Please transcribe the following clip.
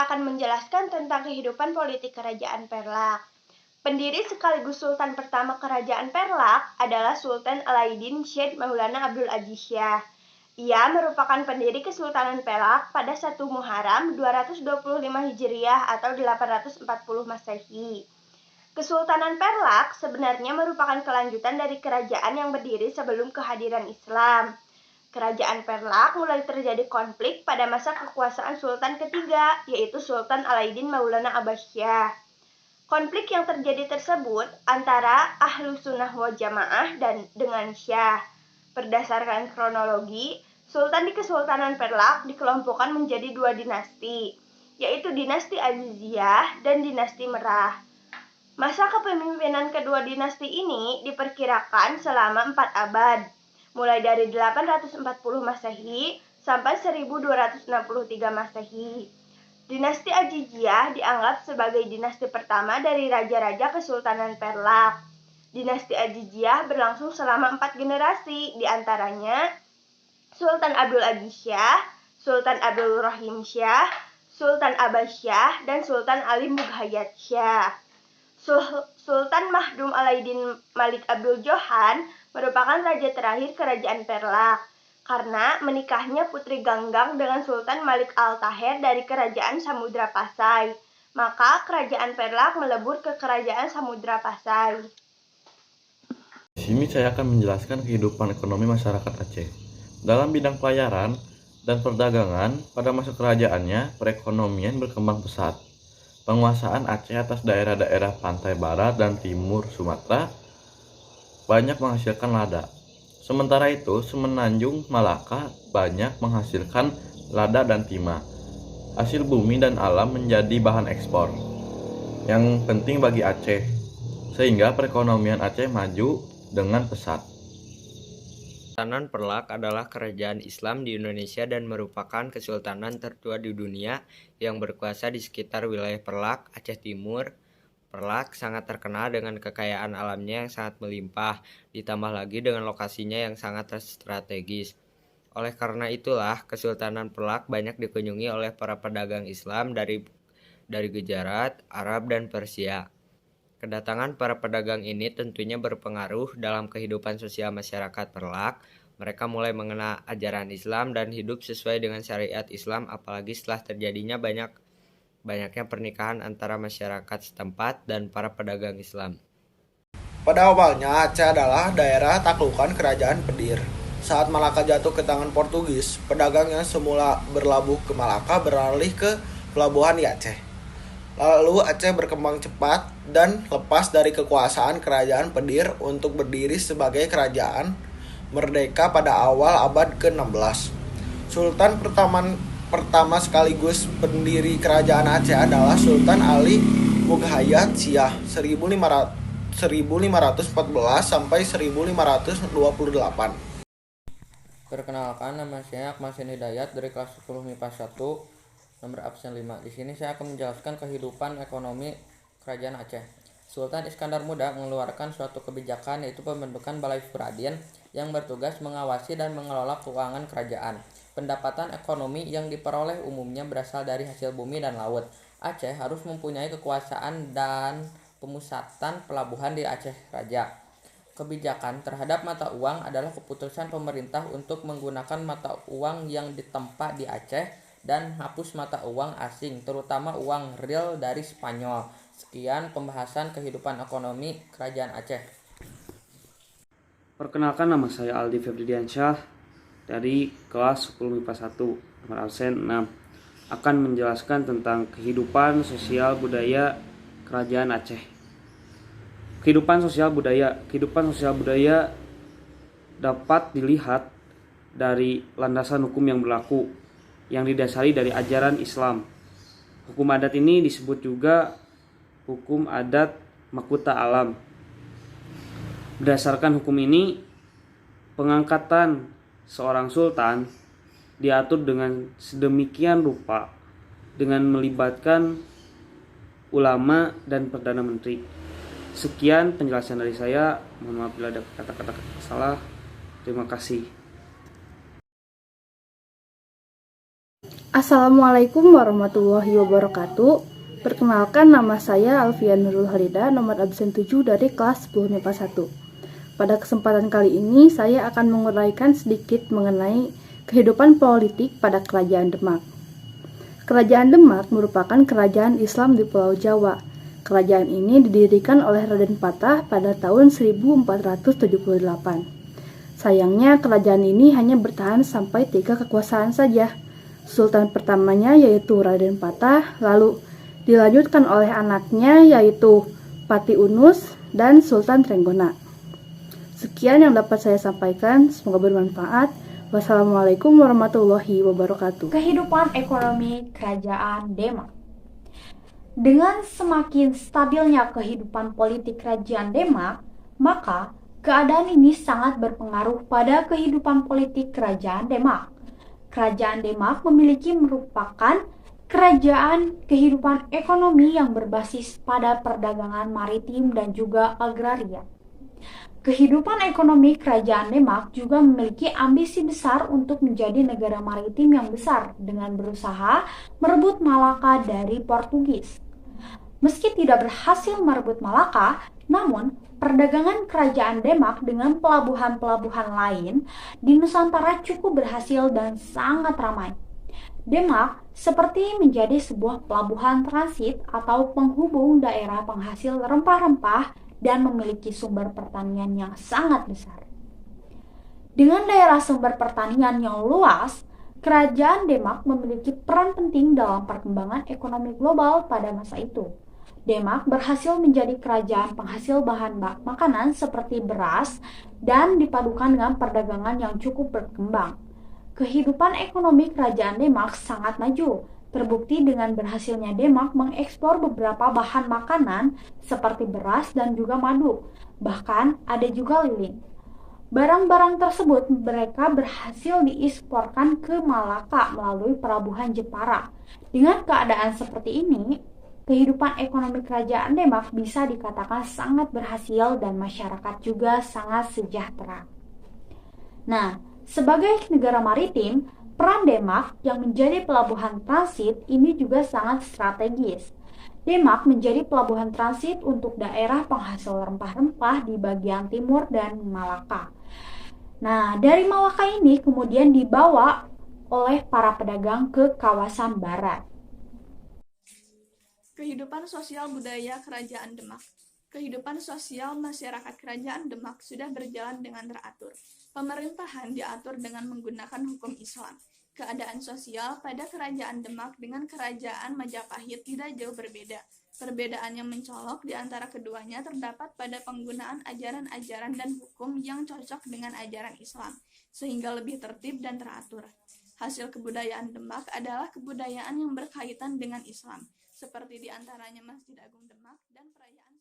akan menjelaskan tentang kehidupan politik Kerajaan Perlak. Pendiri sekaligus Sultan pertama Kerajaan Perlak adalah Sultan Alaiddin Syed Maulana Abdul Aziz Shah. Ia merupakan pendiri Kesultanan Perlak pada 1 Muharram 225 Hijriah atau 840 Masehi. Kesultanan Perlak sebenarnya merupakan kelanjutan dari kerajaan yang berdiri sebelum kehadiran Islam. Kerajaan Perlak mulai terjadi konflik pada masa kekuasaan Sultan ketiga, yaitu Sultan Alaiddin Maulana Abbasiyah. Konflik yang terjadi tersebut antara Ahlus Sunnah wal Jamaah dan dengan Syah. Berdasarkan kronologi, Sultan di Kesultanan Perlak dikelompokkan menjadi 2 dinasti, yaitu dinasti Aziziyah dan dinasti Merah. Masa kepemimpinan kedua dinasti ini diperkirakan selama 4 abad, mulai dari 840 Masehi sampai 1263 Masehi. Dinasti Aziziyah dianggap sebagai dinasti pertama dari raja-raja Kesultanan Perlak. Dinasti Aziziyah berlangsung selama 4 generasi, diantaranya Sultan Abdul Aziz Shah, Sultan Abdul Rahim Shah, Sultan Abbas Shah, dan Sultan Ali Mughayat Shah. Sultan Mahdum Alaiddin Malik Abdul Johan merupakan raja terakhir Kerajaan Perlak karena menikahnya Putri Ganggang dengan Sultan Malik Al-Taher dari Kerajaan Samudra Pasai. Maka Kerajaan Perlak melebur ke Kerajaan Samudra Pasai. Di sini saya akan menjelaskan kehidupan ekonomi masyarakat Aceh. Dalam bidang pelayaran dan perdagangan, pada masa kerajaannya, perekonomian berkembang pesat. Penguasaan Aceh atas daerah-daerah pantai barat dan timur Sumatera banyak menghasilkan lada. Sementara itu, Semenanjung Malaka banyak menghasilkan lada dan timah. Hasil bumi dan alam menjadi bahan ekspor yang penting bagi Aceh, sehingga perekonomian Aceh maju dengan pesat. Kesultanan Perlak adalah kerajaan Islam di Indonesia dan merupakan kesultanan tertua di dunia yang berkuasa di sekitar wilayah Perlak, Aceh Timur. Perlak sangat terkenal dengan kekayaan alamnya yang sangat melimpah, ditambah lagi dengan lokasinya yang sangat strategis. Oleh karena itulah, Kesultanan Perlak banyak dikunjungi oleh para pedagang Islam dari Gujarat, Arab, dan Persia. Kedatangan para pedagang ini tentunya berpengaruh dalam kehidupan sosial masyarakat Perlak. Mereka mulai mengenal ajaran Islam dan hidup sesuai dengan syariat Islam, apalagi setelah terjadinya banyaknya pernikahan antara masyarakat setempat dan para pedagang Islam. Pada awalnya Aceh adalah daerah taklukan Kerajaan Pedir. Saat Malaka jatuh ke tangan Portugis, pedagang yang semula berlabuh ke Malaka beralih ke pelabuhan di Aceh. Lalu Aceh berkembang cepat dan lepas dari kekuasaan Kerajaan Pedir untuk berdiri sebagai kerajaan merdeka pada awal abad ke-16. Sultan pertama sekaligus pendiri Kerajaan Aceh adalah Sultan Ali Mughayat Shah 1514 sampai 1528. Perkenalkan, nama saya Akmasin Hidayat dari kelas 10 MIPA 1, nomor absen 5. Di sini saya akan menjelaskan kehidupan ekonomi Kerajaan Aceh. Sultan Iskandar Muda mengeluarkan suatu kebijakan, yaitu pembentukan Balai Suradin yang bertugas mengawasi dan mengelola keuangan kerajaan. Pendapatan ekonomi yang diperoleh umumnya berasal dari hasil bumi dan laut. Aceh harus mempunyai kekuasaan dan pemusatan pelabuhan di Aceh Raja. Kebijakan terhadap mata uang adalah keputusan pemerintah untuk menggunakan mata uang yang ditempa di Aceh dan hapus mata uang asing, terutama uang rial dari Spanyol. Sekian pembahasan kehidupan ekonomi Kerajaan Aceh. Perkenalkan, nama saya Aldi Febridiansyah dari kelas 10 MIPA 1, nomor absen 6. Akan menjelaskan tentang kehidupan sosial budaya Kerajaan Aceh. Kehidupan sosial budaya dapat dilihat dari landasan hukum yang berlaku, yang didasari dari ajaran Islam. Hukum adat ini disebut juga hukum adat Makuta Alam. Berdasarkan hukum ini, pengangkatan seorang sultan diatur dengan sedemikian rupa dengan melibatkan ulama dan perdana menteri. Sekian penjelasan dari saya. Mohon maaf bila ada kata-kata salah. Terima kasih. Assalamualaikum warahmatullahi wabarakatuh. Perkenalkan, nama saya Alfian Nurul Halida, nomor absen 7 dari kelas 10 MIPA 1. Pada kesempatan kali ini, saya akan menguraikan sedikit mengenai kehidupan politik pada Kerajaan Demak. Kerajaan Demak merupakan kerajaan Islam di Pulau Jawa. Kerajaan ini didirikan oleh Raden Patah pada tahun 1478. Sayangnya, kerajaan ini hanya bertahan sampai 3 kekuasaan saja. Sultan pertamanya yaitu Raden Patah, lalu dilanjutkan oleh anaknya yaitu Pati Unus dan Sultan Trenggona. Sekian yang dapat saya sampaikan, semoga bermanfaat. Wassalamualaikum warahmatullahi wabarakatuh. Kehidupan ekonomi Kerajaan Demak. Dengan semakin stabilnya kehidupan politik Kerajaan Demak, maka keadaan ini sangat berpengaruh pada kehidupan politik Kerajaan Demak. Kerajaan Demak merupakan kerajaan kehidupan ekonomi yang berbasis pada perdagangan maritim dan juga agraria. Kehidupan ekonomi Kerajaan Demak juga memiliki ambisi besar untuk menjadi negara maritim yang besar dengan berusaha merebut Malaka dari Portugis. Meski tidak berhasil merebut Malaka, namun perdagangan Kerajaan Demak dengan pelabuhan-pelabuhan lain di Nusantara cukup berhasil dan sangat ramai. Demak seperti menjadi sebuah pelabuhan transit atau penghubung daerah penghasil rempah-rempah dan memiliki sumber pertanian yang sangat besar. Dengan daerah sumber pertanian yang luas, Kerajaan Demak memiliki peran penting dalam perkembangan ekonomi global pada masa itu. Demak berhasil menjadi kerajaan penghasil bahan makanan seperti beras dan dipadukan dengan perdagangan yang cukup berkembang. Kehidupan ekonomi Kerajaan Demak sangat maju, terbukti dengan berhasilnya Demak mengekspor beberapa bahan makanan seperti beras dan juga madu, bahkan ada juga lilin. Barang-barang tersebut mereka berhasil dieksporkan ke Malaka melalui pelabuhan Jepara. Dengan keadaan seperti ini, kehidupan ekonomi Kerajaan Demak bisa dikatakan sangat berhasil dan masyarakat juga sangat sejahtera. Nah, sebagai negara maritim, peran Demak yang menjadi pelabuhan transit ini juga sangat strategis. Demak menjadi pelabuhan transit untuk daerah penghasil rempah-rempah di bagian timur dan Malaka. Nah, dari Malaka ini kemudian dibawa oleh para pedagang ke kawasan barat. Kehidupan sosial budaya Kerajaan Demak. Kehidupan sosial masyarakat Kerajaan Demak sudah berjalan dengan teratur. Pemerintahan diatur dengan menggunakan hukum Islam. Keadaan sosial pada Kerajaan Demak dengan Kerajaan Majapahit tidak jauh berbeda. Perbedaan yang mencolok di antara keduanya terdapat pada penggunaan ajaran-ajaran dan hukum yang cocok dengan ajaran Islam, sehingga lebih tertib dan teratur. Hasil kebudayaan Demak adalah kebudayaan yang berkaitan dengan Islam, seperti diantaranya Masjid Agung Demak dan perayaan